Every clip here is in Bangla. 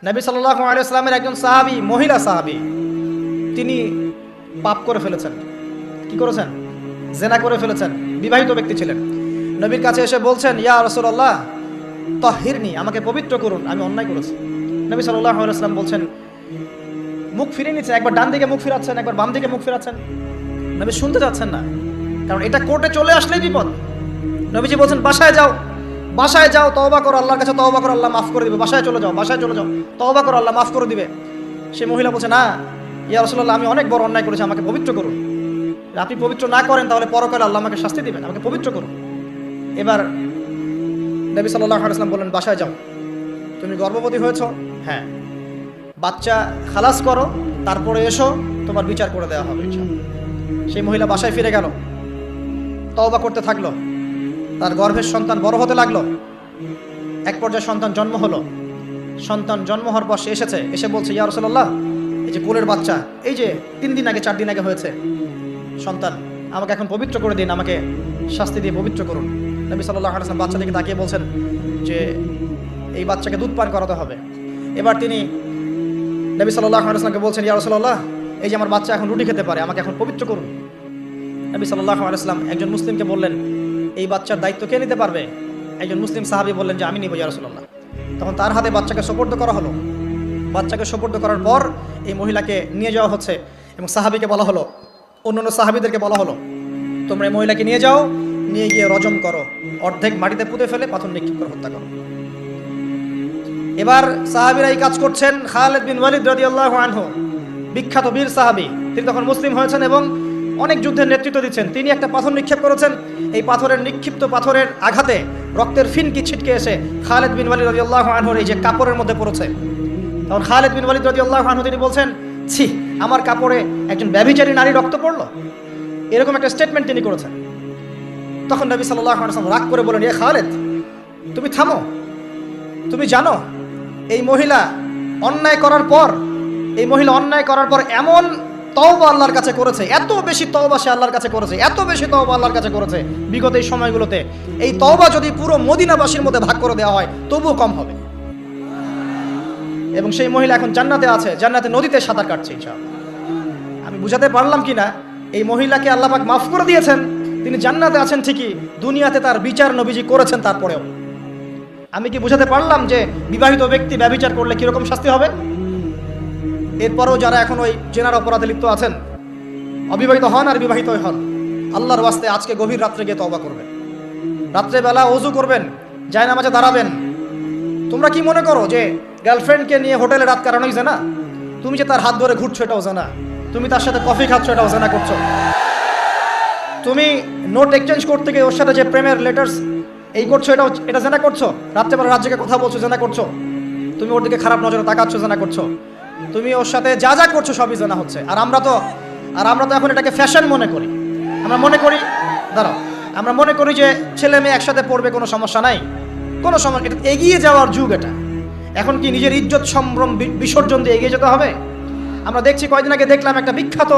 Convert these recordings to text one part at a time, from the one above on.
নবী সাল্লাল্লাহু আলাইহি ওয়াসাল্লামের একজন সাহাবী, মহিলা সাহাবী, তিনি পাপ করে ফেলেছেন। কি করেছেন? জেনা করে ফেলেছেন। বিবাহিত ব্যক্তি ছিলেন। নবীর কাছে এসে বলছেন, ইয়া রাসূলুল্লাহ তাহহিরনি, আমাকে পবিত্র করুন, আমি অন্যায় করেছি। নবী সাল্লাল্লাহু আলাইহি ওয়াসাল্লাম বলছেন, মুখ ফিরিয়ে নিচ্ছেন, একবার ডান দিকে মুখ ফিরাচ্ছেন, একবার বাম দিকে মুখ ফিরাচ্ছেন। নবী শুনতে যাচ্ছেন না, কারণ এটা কোর্টে চলে আসলেই বিপদ। নবীজি বলছেন, বাসায় যাও, বাসায় যাও, তওবা করো, আল্লাহর কাছে তওবা করো, আল্লাহ মাফ করে দিবে। বাসায় চলে যাও, বাসায় চলে যাও, তওবা করো, আল্লাহ মাফ করে দিবে। সেই মহিলা বলছে, না ইয়া রাসূলুল্লাহ, আমি অনেক বড় অন্যায় করেছি, আমাকে পবিত্র করুন। আপনি পবিত্র না করেন তাহলে পরকালে আল্লাহ আমাকে শাস্তি দিবেন, আমাকে পবিত্র করুন। এবার নবী সাল্লাল্লাহু আলাইহি ওয়াসাল্লাম বললেন, বাসায় যাও, তুমি গর্ভবতী হয়েছো, হ্যাঁ, বাচ্চা খালাস করো, তারপরে এসো, তোমার বিচার করে দেওয়া হবে ইনশাআল্লাহ। সেই মহিলা বাসায় ফিরে গেল, তওবা করতে থাকলো, তার গর্ভের সন্তান বড় হতে লাগলো। এক পর্যায়ে সন্তান জন্ম হলো। সন্তান জন্ম হওয়ার পর সে এসে বলছে, ইয়া রাসূলুল্লাহ, এই যে কোলের বাচ্চা, এই যে 3 দিন আগে 4 দিন আগে হয়েছে সন্তান, আমাকে এখন পবিত্র করে দিন, আমাকে শাস্তি দিয়ে পবিত্র করুন। নবী সাল্লাল্লাহু আলাইহি ওয়াসাল্লাম বাচ্চাটিকে তাকিয়ে বলছেন যে এই বাচ্চাকে দুধ পান করাতে হবে। এবার তিনি নবী সাল্লাল্লাহু আলাইহি ওয়াসাল্লামকে বলছেন, ইয়া রাসূলুল্লাহ, এই যে আমার বাচ্চা এখন রুটি খেতে পারে, আমাকে এখন পবিত্র করুন। নবী সাল্লাল্লাহু আলাইহি ওয়াসাল্লাম একজন মুসলিমকে বললেন, এই বাচ্চার দায়িত্ব কে নিতে পারবে? একজন মুসলিম সাহাবী বললেন যে আমি নিব ইয়া রাসূলুল্লাহ। তখন তার হাতে বাচ্চাকে সোপর্দ করা হলো। বাচ্চাকে সোপর্দ করার পর এই মহিলাকে নিয়ে যাওয়া হচ্ছে এবং সাহাবীকে বলা হলো, অন্যান্য সাহাবীদেরকে বলা হলো, তোমরা এই মহিলাকে নিয়ে যাও, নিয়ে গিয়ে রজম করো, অর্ধেক মাটিতে পুঁতে ফেলে পাথর নিক্ষেপ করে হত্যা করো। এবার সাহাবীরা এই কাজ করছেন। খালিদ বিন ওয়ালিদ রাদিয়াল্লাহু আনহু, বিখ্যাত বীর সাহাবী, তিনি তখন মুসলিম হয়েছেন এবং অনেক যুদ্ধের নেতৃত্ব দিচ্ছেন। তিনি একটা পাথর নিক্ষেপ করেছেন, এই নিক্ষিপ্ত পাথরের আঘাতে রক্তের ফিনকি ছিটকে এসে খালিদ বিন ওয়ালিদ রাদিয়াল্লাহু আনহুর এই যে কাপড়ের মধ্যে পড়েছে। তখন খালিদ বিন ওয়ালিদ রাদিয়াল্লাহু আনহু তিনি বলছেন, ছি, আমার কাপড়ে একজন ব্যভিচারী নারী রক্ত পড়লো, এরকম একটা স্টেটমেন্ট তিনি করেছেন। তখন নবী সাল্লাল্লাহু আলাইহি ওয়াসাল্লাম রাগ করে বলেন, এ খালিদ, তুমি থামো, তুমি জানো এই মহিলা অন্যায় করার পর এমন তওবা আল্লাহর কাছে করেছে, এত বেশি তওবা সে আল্লাহর কাছে করেছে, এত বেশি তওবা আল্লাহর কাছে করেছে বিগত এই সময়গুলোতে, এই তওবা যদি পুরো মদিনাবাসীর মধ্যে ভাগ করে দেওয়া হয় তবুও কম হবে। এবং সেই মহিলা এখন জান্নাতে আছে, জান্নাতে নদীতে সাঁতার কাটছে ইনশাআল্লাহ। আমি বুঝাতে পারলাম কিনা? এই মহিলাকে আল্লাহ পাক মাফ করে দিয়েছেন, তিনি জান্নাতে আছেন ঠিকই, দুনিয়াতে তার বিচার নবীজি করেছেন তারপরেও। আমি কি বুঝাতে পারলাম যে বিবাহিত ব্যক্তি ব্যভিচার করলে কিরকম শাস্তি হবে? এরপরেও যারা এখন ওই জেনার অপরাধে লিপ্ত আছেন, অবিবাহিত হন আর বিবাহিত হন, আল্লাহর ওয়াস্তে আজকে গভীর রাত্রে গিয়ে তওবা করবেন, রাত্রেবেলা ওযু করবেন, জায়নামাজে দাঁড়াবেন। তোমরা কি মনে করো যে গার্লফ্রেন্ডকে নিয়ে হোটেলে রাত কাটানোই জানা? তুমি যে তার হাত ধরে ঘুরছো এটাও জানা, তুমি তার সাথে কফি খাচ্ছ এটাও জানা করছো, তুমি নোট এক্সচেঞ্জ করতে গিয়ে ওর সাথে যে প্রেমের লেটার্স এই করছো এটা জানা করছো, রাত্রেবেলা রাজ্যকে কথা বলছো জানা করছো, তুমি ওর দিকে খারাপ নজরে তাকাচ্ছ জানা করছো, তুমি ওর সাথে যা যা করছো সবই জানা হচ্ছে। আর আমরা তো এখন এটাকে ফ্যাশন মনে করি। আমরা মনে করি যে ছেলে মেয়ে একসাথে পড়বে, কোনো সমস্যা নাই, কোনো সমস্যা, এটা এগিয়ে যাওয়ার যুগ। এটা এখন কি নিজের ইজ্জত সম্ভ্রম বিসর্জন দিয়ে এগিয়ে যেতে হবে? আমরা দেখছি, কয়েকদিন আগে দেখলাম একটা বিখ্যাত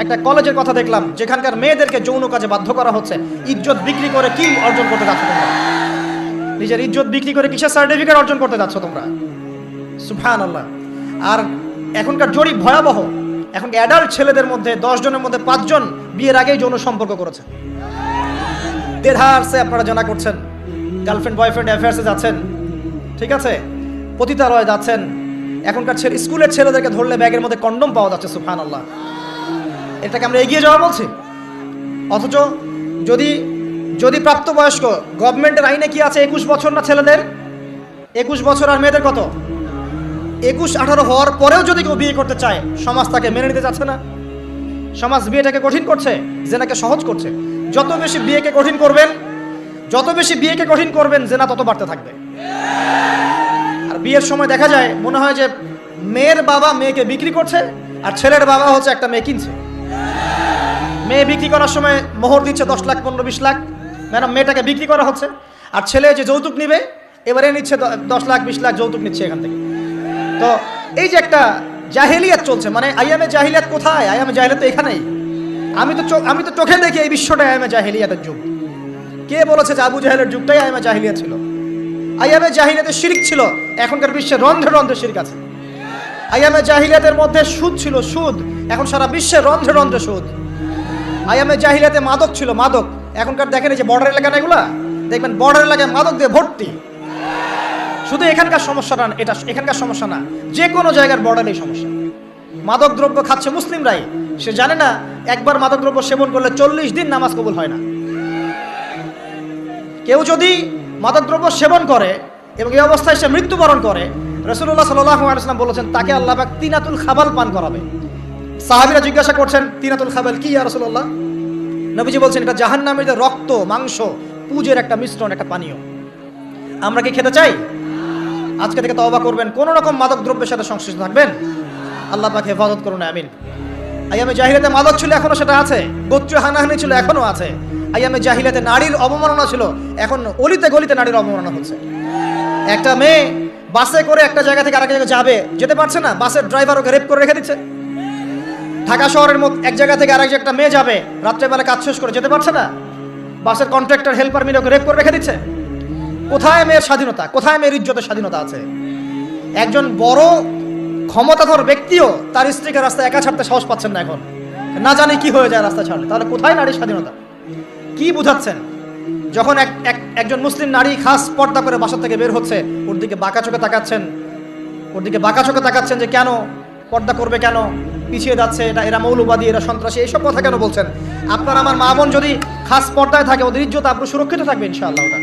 একটা কলেজের কথা দেখলাম, যেখানকার মেয়েদেরকে যৌন কাজে বাধ্য করা হচ্ছে। ইজ্জত বিক্রি করে কি অর্জন করতে যাচ্ছ তোমরা? নিজের ইজ্জত বিক্রি করে কিসের সার্টিফিকেট অর্জন করতে যাচ্ছ তোমরা? সুবহানাল্লাহ। আর এখনকার জরিপ ভয়াবহ। এখন অ্যাডাল্ট ছেলেদের মধ্যে 10 জনের মধ্যে 5 জন বিয়ের আগেই যৌন সম্পর্ক করেছে। দেড়হারসে আপনারা জানা করছেন, গার্লফ্রেন্ড বয়ফ্রেন্ড অ্যাফেয়ার্সে যাচ্ছেন, ঠিক আছে, পতিতালয়ে যাচ্ছেন। এখনকার স্কুলের ছেলেদেরকে ধরলে ব্যাগের মধ্যে কন্ডম পাওয়া যাচ্ছে। সুবহানাল্লাহ। এটাকে আমরা এগিয়ে যাওয়া বলছি। অথচ যদি প্রাপ্তবয়স্ক, গভর্নমেন্টের আইনে কি আছে, 21 বছর না ছেলেদের? 21 বছর আর মেয়েদের কত? 21-18 হওয়ার পরেও যদি কেউ বিয়ে করতে চায়, সমাজ তাকে মেনে নিতে চাচ্ছে না। সমাজ বিয়েটাকে কঠিন করছে, জেনাকে সহজ করছে। যত বেশি বিয়েকে কঠিন করবেন জেনা তত বাড়তে থাকবে। আর বিয়ের সময় দেখা যায়, মনে হয় যে মেয়ের বাবা মেয়েকে বিক্রি করছে আর ছেলের বাবা হচ্ছে একটা মেয়ে কিনছে। মেয়ে বিক্রি করার সময় মোহর দিচ্ছে 10 লাখ 15-20 লাখ, ম্যাডাম মেয়েটাকে বিক্রি করা হচ্ছে। আর ছেলে যে যৌতুক নিবে এবারে নিচ্ছে 10 লাখ 20 লাখ যৌতুক নিচ্ছে এখান থেকে। তো এই যে একটা জাহেলিয়াত চলছে, মানে আইয়ামে জাহিলিয়াত কোথায়? আইয়ামে জাহিলিয়াত তো এখানেই। আমি তো চোখে দেখি এই বিশ্বটা আইয়ামে জাহিলিয়াতের যুগ। কে বলেছে যে আবু জাহেলের যুগটাই আইয়ামে জাহিলিয়াত ছিল? আইয়ামে জাহিলিয়াতে শিরক ছিল, এখনকার বিশ্বে রন্ধ্রে রন্ধ্রে শিরক আছে। আইয়ামে জাহিলিয়াতের মধ্যে সুদ ছিল, সুদ। এখন সারা বিশ্বে রন্ধ্রে রন্ধ্রে সুদ। আইয়ামে জাহিলিয়াতে মাদক ছিল, মাদক। এখনকার দেখেন এই যে বর্ডার এলাকা না, এগুলা দেখবেন বর্ডার এলাকায় মাদক দিয়ে ভর্তি। শুধু এখানকার সমস্যাটা এটা, এখানকার সমস্যা না, যে কোনো জায়গার বর্ডারে সমস্যা। মাদক দ্রব্য খাচ্ছে মুসলিমরাই, সে জানে না একবার মাদক দ্রব্য সেবন করলে 40 দিন নামাজ কবুল হয় না। কেউ যদি মাদক দ্রব্য সেবন করে এবং এই অবস্থায় সে মৃত্যুবরণ করে, রাসূলুল্লাহ সাল্লাল্লাহু আলাইহি ওয়াসাল্লাম বলেছেন তাকে আল্লাহ পাক তিনাতুল খাবাল পান করাবে। সাহাবীরা জিজ্ঞাসা করছেন তিনাতুল খাবাল কি ইয়া রাসূলুল্লাহ? নবীজি বলছেন এটা জাহান্নামীদের রক্ত, মাংস, পুজের একটা মিশ্রণ, একটা পানীয়। আমরা কি খেতে চাই? আজকে থেকে তওবা করবেন, কোন রকম মাদক দ্রব্যের সাথে সংশ্লিষ্ট থাকবেন। আল্লাহ পাক হেফাজত করুন, আমিন। আইয়ামে জাহিলিয়াতে মাদক ছিল, এখনো সেটা আছে। গোত্রীয় হানাহানি ছিল, এখনো আছে। আইয়ামে জাহিলিয়াতে নারীর অবমাননা ছিল, এখন অলিতে গলিতে নারীর অবমাননা হচ্ছে। একটা মেয়ে বাসে করে একটা জায়গা থেকে আরেক জায়গায় যাবে, যেতে পারছে না, বাসের ড্রাইভার ওকে রেপ করে রেখে দিচ্ছে। ঢাকা শহরের মধ্যে এক জায়গা থেকে আরেক একটা মেয়ে যাবে, রাত্রেবেলা কাজ শেষ করে যেতে পারছে না, বাসের কন্ট্রাক্টর হেল্পার মিলে ওকে রেপ করে রেখে দিচ্ছে। কোথায় মেয়ের স্বাধীনতা? কোথায় মেয়ের ইজ্জতের স্বাধীনতা আছে? একজন বড় ক্ষমতাধর ব্যক্তিও তার স্ত্রীকে রাস্তায় একা ছাড়তে সাহস পাচ্ছেন না এখন, না জানি কি হয়ে যায় রাস্তা ছাড়লে। তাহলে কোথায় নারীর স্বাধীনতা? কি বুঝাচ্ছেন? যখন একজন মুসলিম নারী খাস পর্দা করে বাসা থেকে বের হচ্ছে, ওর দিকে বাঁকা চোখে তাকাচ্ছেন যে কেন পর্দা করবে, কেন পিছিয়ে যাচ্ছে, এরা মৌলবাদী, এরা সন্ত্রাসী, এইসব কথা কেন বলছেন? আপনার আমার মা বোন যদি খাস পর্দায় থাকে, ওদের ইজ্জত আপনি সুরক্ষিত থাকবে ইনশাআল্লাহ।